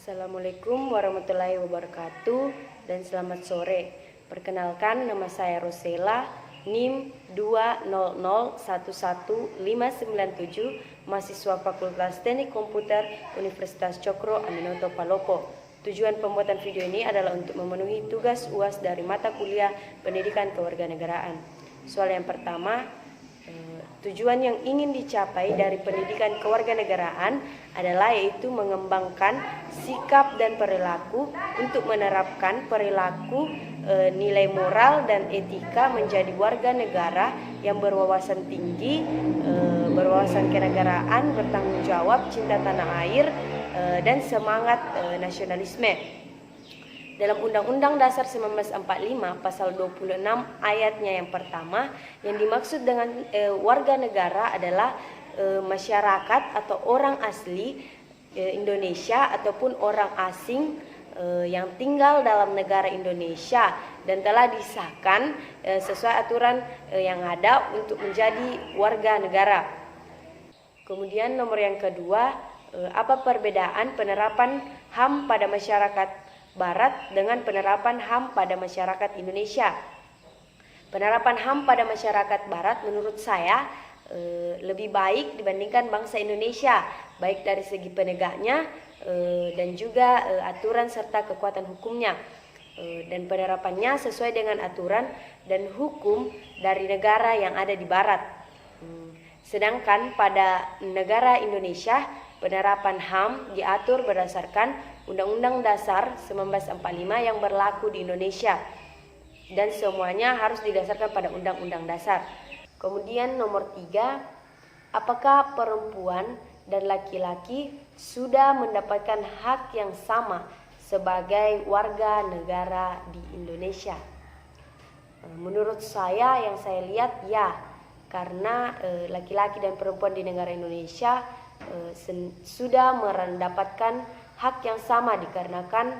Assalamualaikum warahmatullahi wabarakatuh dan selamat sore. Perkenalkan, nama saya Rosela, NIM 200111597, mahasiswa Fakultas Teknik Komputer Universitas Cokro Aminoto Palopo. Tujuan pembuatan video ini adalah untuk memenuhi tugas UAS dari mata kuliah Pendidikan Kewarganegaraan. Soal yang pertama, tujuan yang ingin dicapai dari pendidikan kewarganegaraan adalah yaitu mengembangkan sikap dan perilaku untuk menerapkan perilaku nilai moral dan etika menjadi warga negara yang berwawasan tinggi, berwawasan kenegaraan, bertanggung jawab, cinta tanah air, dan semangat nasionalisme. Dalam Undang-Undang Dasar 1945 pasal 26 ayatnya yang pertama, yang dimaksud dengan warga negara adalah masyarakat atau orang asli Indonesia ataupun orang asing yang tinggal dalam negara Indonesia dan telah disahkan sesuai aturan yang ada untuk menjadi warga negara. Kemudian nomor yang kedua, apa perbedaan penerapan HAM pada masyarakat Barat dengan penerapan HAM pada masyarakat Indonesia? Penerapan HAM pada masyarakat Barat menurut saya lebih baik dibandingkan bangsa Indonesia, baik dari segi penegaknya dan juga aturan serta kekuatan hukumnya. Dan penerapannya sesuai dengan aturan dan hukum dari negara yang ada di Barat. Sedangkan pada negara Indonesia, penerapan HAM diatur berdasarkan Undang-Undang Dasar 1945 yang berlaku di Indonesia, dan semuanya harus didasarkan pada Undang-Undang Dasar. Kemudian nomor 3, apakah perempuan dan laki-laki sudah mendapatkan hak yang sama sebagai warga negara di Indonesia? Menurut saya, yang saya lihat ya, karena laki-laki dan perempuan di negara Indonesia sudah mendapatkan hak yang sama dikarenakan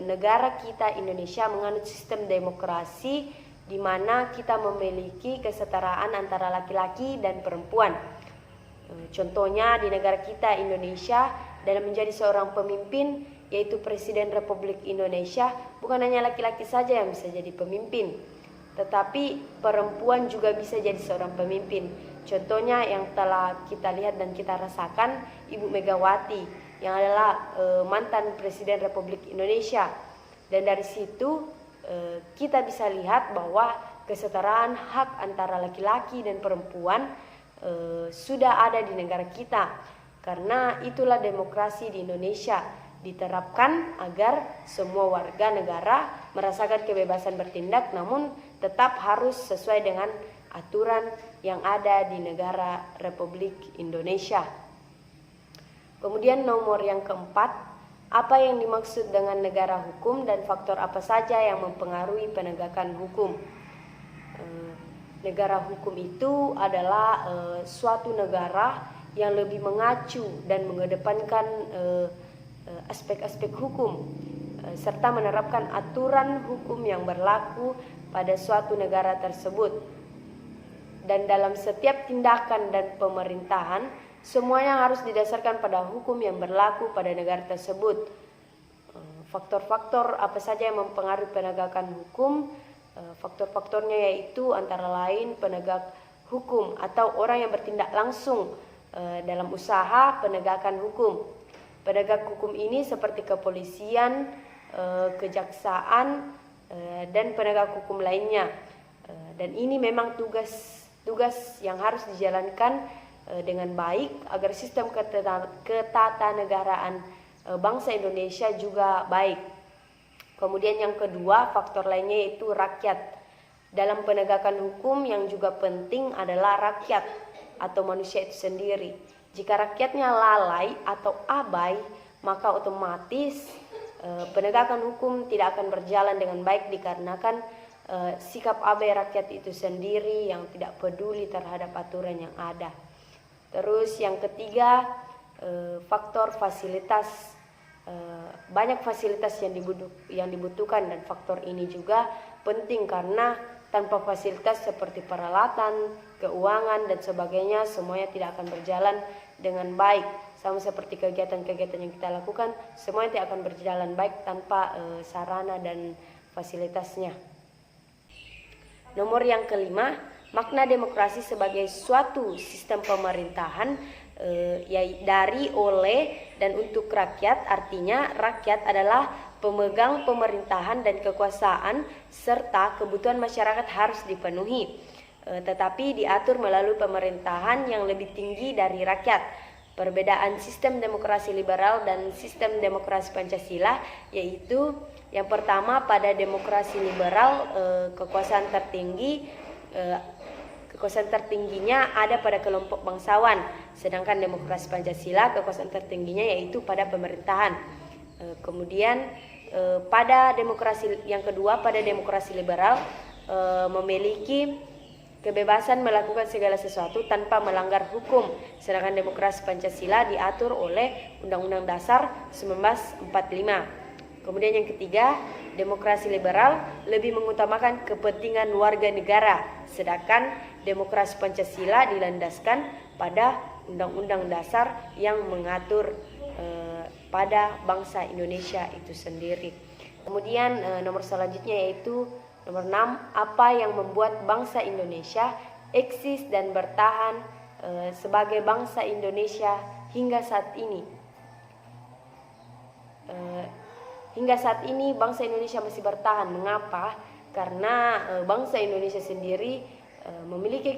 negara kita Indonesia menganut sistem demokrasi di mana kita memiliki kesetaraan antara laki-laki dan perempuan. Contohnya di negara kita Indonesia, dalam menjadi seorang pemimpin yaitu Presiden Republik Indonesia, bukan hanya laki-laki saja yang bisa jadi pemimpin, tetapi perempuan juga bisa jadi seorang pemimpin. Contohnya yang telah kita lihat dan kita rasakan, Ibu Megawati yang adalah mantan Presiden Republik Indonesia. Dan dari situ kita bisa lihat bahwa kesetaraan hak antara laki-laki dan perempuan sudah ada di negara kita. Karena itulah demokrasi di Indonesia diterapkan agar semua warga negara merasakan kebebasan bertindak, namun tetap harus sesuai dengan aturan yang ada di negara Republik Indonesia. Kemudian nomor yang keempat, apa yang dimaksud dengan negara hukum dan faktor apa saja yang mempengaruhi penegakan hukum? Negara hukum itu adalah suatu negara yang lebih mengacu dan mengedepankan aspek-aspek hukum serta menerapkan aturan hukum yang berlaku pada suatu negara tersebut. Dan dalam setiap tindakan dan pemerintahan, semuanya harus didasarkan pada hukum yang berlaku pada negara tersebut. Faktor-faktor apa saja yang mempengaruhi penegakan hukum? Faktor-faktornya yaitu antara lain penegak hukum atau orang yang bertindak langsung dalam usaha penegakan hukum. Penegak hukum ini seperti kepolisian, kejaksaan, dan penegak hukum lainnya. Dan ini memang tugas yang harus dijalankan dengan baik agar sistem ketatanegaraan bangsa Indonesia juga baik. Kemudian yang kedua, faktor lainnya yaitu rakyat. Dalam penegakan hukum yang juga penting adalah rakyat atau manusia itu sendiri. Jika rakyatnya lalai atau abai, maka otomatis penegakan hukum tidak akan berjalan dengan baik dikarenakan sikap abai rakyat itu sendiri yang tidak peduli terhadap aturan yang ada. Terus yang ketiga, faktor fasilitas. Banyak fasilitas yang dibutuhkan, dan faktor ini juga penting karena tanpa fasilitas seperti peralatan, keuangan dan sebagainya semuanya tidak akan berjalan dengan baik. sama seperti kegiatan-kegiatan yang kita lakukan, semua nanti akan berjalan baik tanpa sarana dan fasilitasnya. Nomor yang kelima, makna demokrasi sebagai suatu sistem pemerintahan dari, oleh, dan untuk rakyat. Artinya rakyat adalah pemegang pemerintahan dan kekuasaan serta kebutuhan masyarakat harus dipenuhi, tetapi diatur melalui pemerintahan yang lebih tinggi dari rakyat. Perbedaan sistem demokrasi liberal dan sistem demokrasi Pancasila yaitu yang pertama, pada demokrasi liberal kekuasaan tertingginya ada pada kelompok bangsawan, sedangkan demokrasi Pancasila kekuasaan tertingginya yaitu pada pemerintahan. Kemudian pada demokrasi yang kedua, pada demokrasi liberal memiliki kebebasan melakukan segala sesuatu tanpa melanggar hukum, sedangkan demokrasi Pancasila diatur oleh Undang-Undang Dasar 1945. Kemudian yang ketiga, demokrasi liberal lebih mengutamakan kepentingan warga negara, sedangkan demokrasi Pancasila dilandaskan pada Undang-Undang Dasar yang mengatur pada bangsa Indonesia itu sendiri. Kemudian nomor selanjutnya yaitu nomor 6, apa yang membuat bangsa Indonesia eksis dan bertahan sebagai bangsa Indonesia hingga saat ini. Hingga saat ini bangsa Indonesia masih bertahan. Mengapa? Karena bangsa Indonesia sendiri memiliki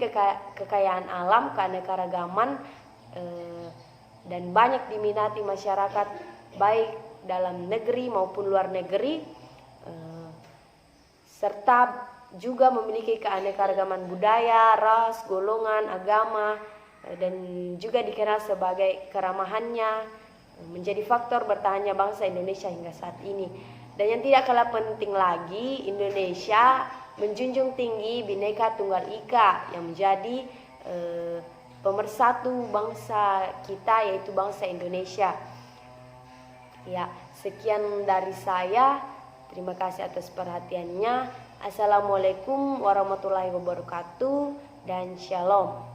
kekayaan alam, keanekaragaman, dan banyak diminati masyarakat baik dalam negeri maupun luar negeri, serta juga memiliki keanekaragaman budaya, ras, golongan, agama, dan juga dikenal sebagai keramahannya menjadi faktor bertahannya bangsa Indonesia hingga saat ini. Dan yang tidak kalah penting lagi, Indonesia menjunjung tinggi Bhinneka Tunggal Ika yang menjadi pemersatu bangsa kita, yaitu bangsa Indonesia. Ya, sekian dari saya. Terima kasih atas perhatiannya. Assalamualaikum warahmatullahi wabarakatuh dan shalom.